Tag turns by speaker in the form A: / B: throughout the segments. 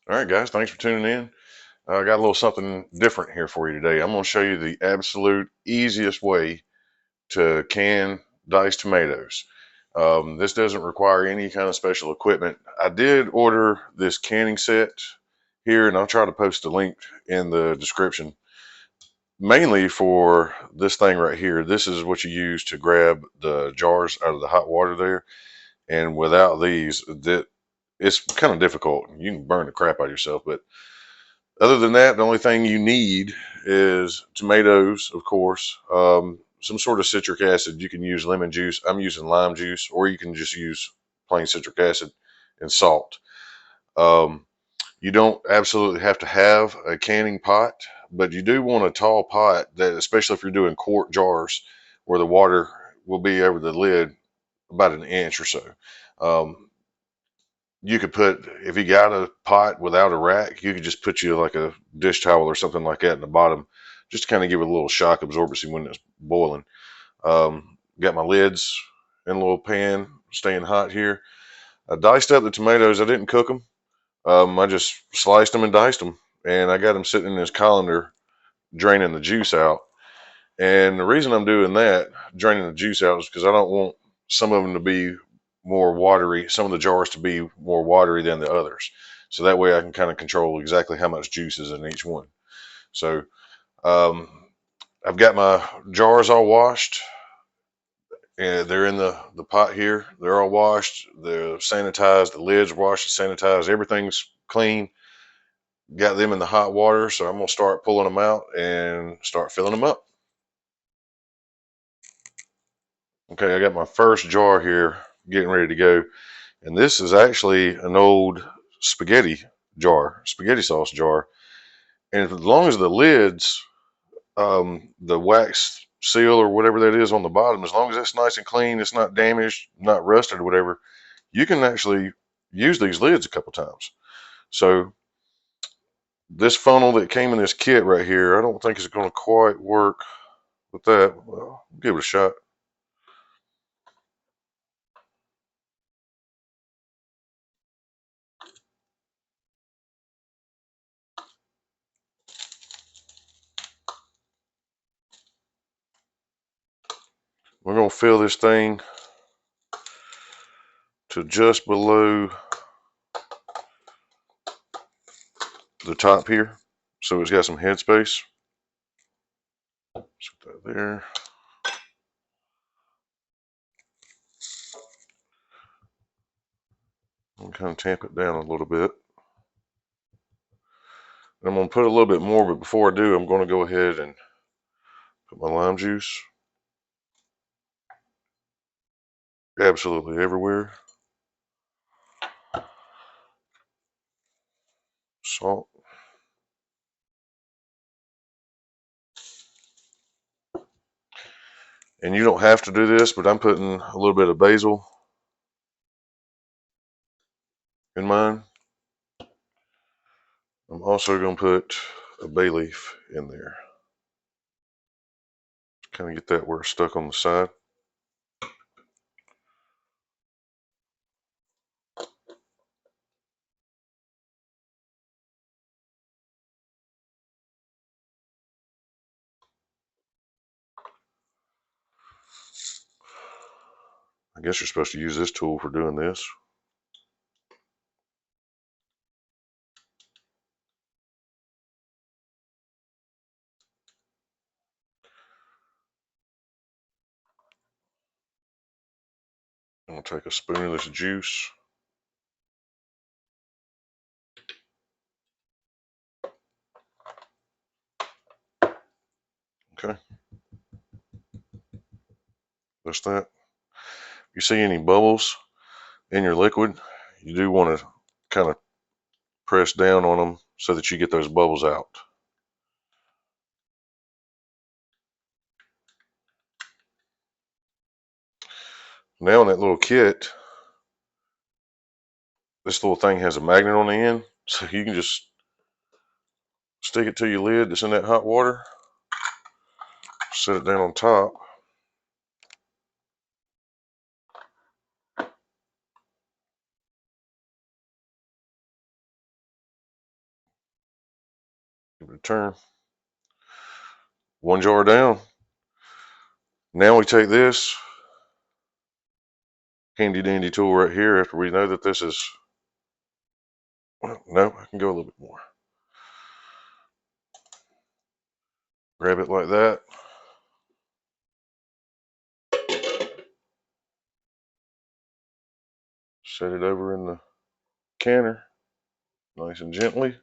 A: All right, guys, thanks for tuning in. I got a little something different here for you today. I'm going to show you the absolute easiest way to can diced tomatoes. This doesn't require any kind of special equipment. I did order this canning set here, and I'll try to post a link in the description. Mainly for this thing right here. This is what you use to grab the jars out of the hot water there. And without these, it's kind of difficult. You can burn the crap out of yourself, but other than that, the only thing you need is tomatoes, of course, some sort of citric acid. You can use lemon juice. I'm using lime juice, or you can just use plain citric acid and salt. Um, you don't absolutely have to have a canning pot, but you do want a tall pot that, especially if you're doing quart jars, where the water will be over the lid about an inch or so. Um, you could put, if you got a pot without a rack, you could just put you like a dish towel or something like that in the bottom, just to kind of give it a little shock absorbency when it's boiling. Got my lids in a little pan, staying hot here. I diced up the tomatoes. I didn't cook them. I just sliced them and diced them, and I got them sitting in this colander, draining the juice out. And the reason I'm doing that, draining the juice out, is because I don't want some of them to be more watery, some of the jars to be more watery than the others. So that way I can kind of control exactly how much juice is in each one. So um, I've got my jars all washed, and they're in the pot here. They're all washed, they're sanitized, the lid's washed and sanitized, everything's clean. Got them in the hot water, so I'm gonna start pulling them out and start filling them up. Okay, I got my first jar here getting ready to go. And this is actually an old spaghetti jar, spaghetti sauce jar. And as long as the lids, the wax seal or whatever that is on the bottom, as long as it's nice and clean, it's not damaged, not rusted or whatever, you can actually use these lids a couple times. So this funnel that came in this kit right here, I don't think it's going to quite work with that. Well, give it a shot. We're going to fill this thing to just below the top here, so it's got some headspace. Put that there. And kind of tamp it down a little bit. I'm going to put a little bit more, but before I do, I'm going to go ahead and put my lime juice absolutely everywhere. Salt. And you don't have to do this, but I'm putting a little bit of basil in mine. I'm also going to put a bay leaf in there. Kind of get that where it's stuck on the side. I guess you're supposed to use this tool for doing this. I'm going to take a spoon of this juice. Okay. That's that. If you see any bubbles in your liquid, you do want to kind of press down on them so that you get those bubbles out. Now in that little kit, this little thing has a magnet on the end, so you can just stick it to your lid that's in that hot water, set it down on top, Give it a turn. One jar down. Now we take this handy dandy tool right here after we know that this is, well, no, I can go a little bit more. Grab it like that. Set it over in the canner nice and gently.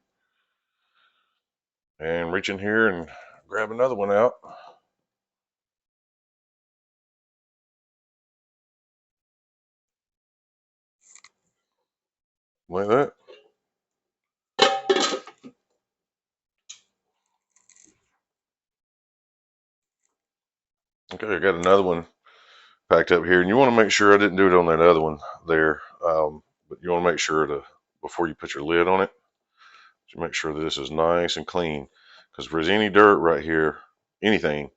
A: And reach in here and grab another one out. Like that. Okay, I got another one packed up here, and you want to make sure I didn't do it on that other one there, but you want to make sure to, before you put your lid on it, to make sure that this is nice and clean, because if there's any dirt right here, anything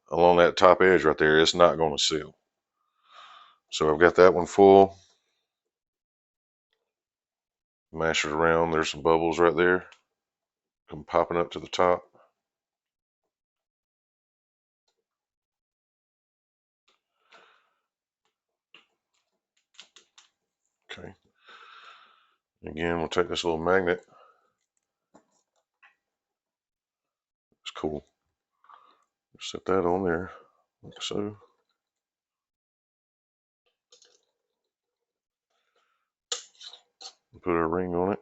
A: along that top edge right there, it's not going to seal. So I've got that one full. Mash it around. There's some bubbles right there, come popping up to the top. Okay. Again, we'll take this little magnet. It's cool. Set that on there, like so. Put a ring on it.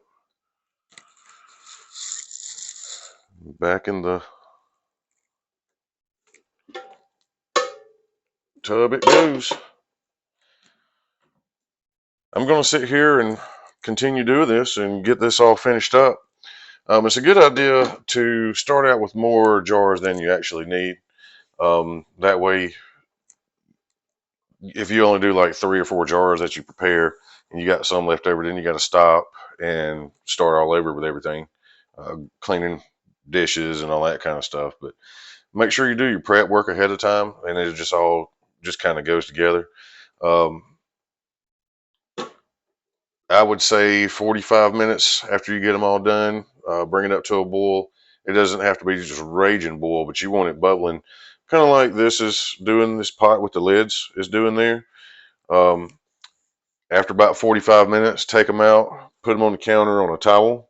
A: Back in the tub it goes. I'm going to sit here and continue doing this and get this all finished up. It's a good idea to start out with more jars than you actually need. That way, if you only do like 3 or 4 jars that you prepare and you got some left over, then you got to stop and start all over with everything, cleaning dishes and all that kind of stuff. But make sure you do your prep work ahead of time, and it just all just kind of goes together. I would say 45 minutes after you get them all done, bring it up to a boil. It doesn't have to be just raging boil, but you want it bubbling, kind of like this is doing, this pot with the lids is doing there. After about 45 minutes, take them out, put them on the counter on a towel,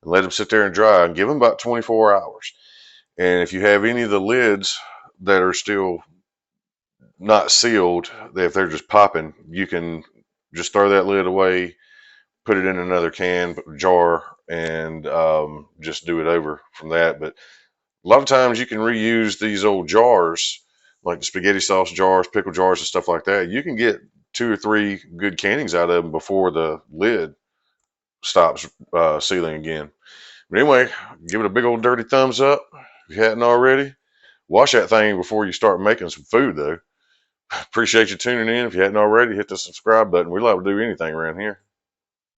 A: and let them sit there and dry, and give them about 24 hours. And if you have any of the lids that are still not sealed, if they're just popping, you can just throw that lid away, put it in another jar, and just do it over from that. But a lot of times you can reuse these old jars, like the spaghetti sauce jars, pickle jars, and stuff like that. You can get 2 or 3 good cannings out of them before the lid stops sealing again. But anyway, give it a big old dirty thumbs up if you hadn't already. Wash that thing before you start making some food, though. Appreciate you tuning in. If you hadn't already, hit the subscribe button. We love to do anything around here.